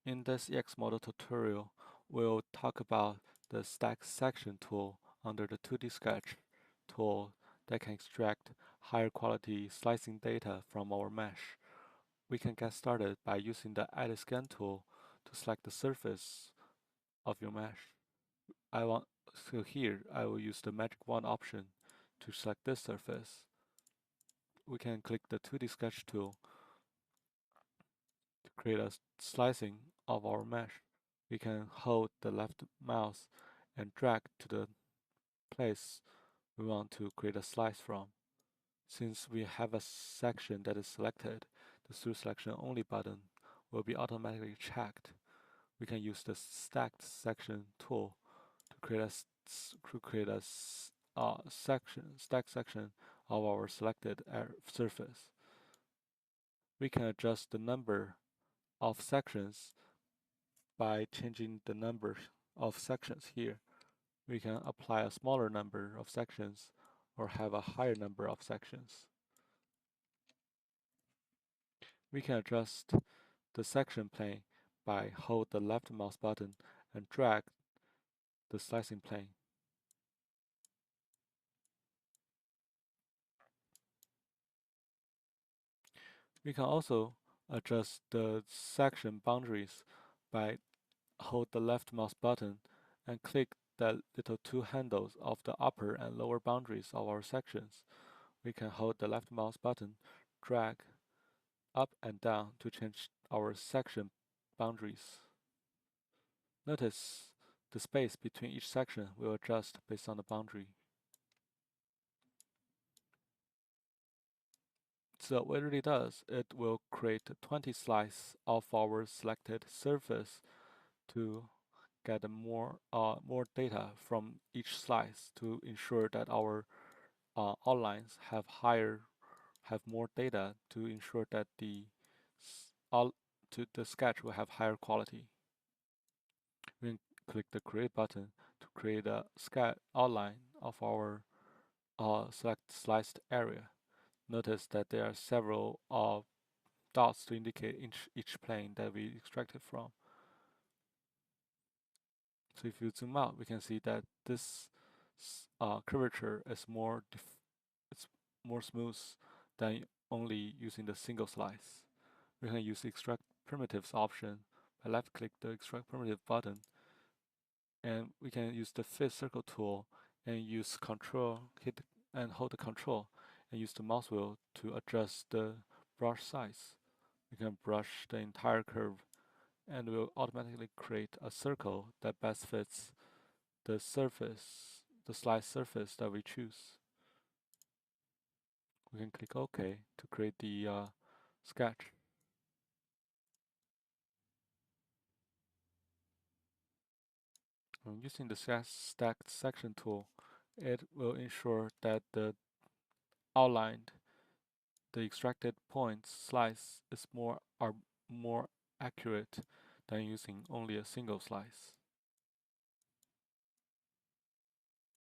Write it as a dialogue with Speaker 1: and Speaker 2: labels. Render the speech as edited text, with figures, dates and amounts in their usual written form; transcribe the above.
Speaker 1: In this EXModel tutorial, we'll talk about the Stack Section tool under the 2D Sketch tool that can extract higher quality slicing data from our mesh. We can get started by using the Edit Scan tool to select the surface of your mesh. So here, I will use the Magic Wand option to select this surface. We can click the 2D Sketch tool to create a slicing of our mesh. We can hold the left mouse and drag to the place we want to create a slice from. Since we have a section that is selected, the Through Selection Only button will be automatically checked. We can use the Stacked Section tool to create a stack section of our selected surface. We can adjust the number of sections by changing the number of sections here. We can apply a smaller number of sections or have a higher number of sections. We can adjust the section plane by hold the left mouse button and drag the slicing plane. We can also adjust the section boundaries by hold the left mouse button and click the little two handles of the upper and lower boundaries of our sections. We can hold the left mouse button, drag up and down to change our section boundaries. Notice the space between each section will adjust based on the boundary. So what it really does, it will create 20 slices of our selected surface to get more data from each slice to ensure that our outlines have more data to ensure that the sketch will have higher quality. We can click the Create button to create a outline of our select sliced area. Notice that there are several dots to indicate each plane that we extracted from. So if you zoom out, we can see that this curvature is it's more smooth than only using the single slice. We can use the Extract Primitives option by left-click the Extract Primitive button, and we can use the Fit Circle tool and use Control, hold the Control, and use the mouse wheel to adjust the brush size. We can brush the entire curve and will automatically create a circle that best fits the slice surface that we choose. We can click OK to create the sketch. Using the Stacked Section tool, it will ensure that the outlined, the extracted points slice are more accurate than using only a single slice.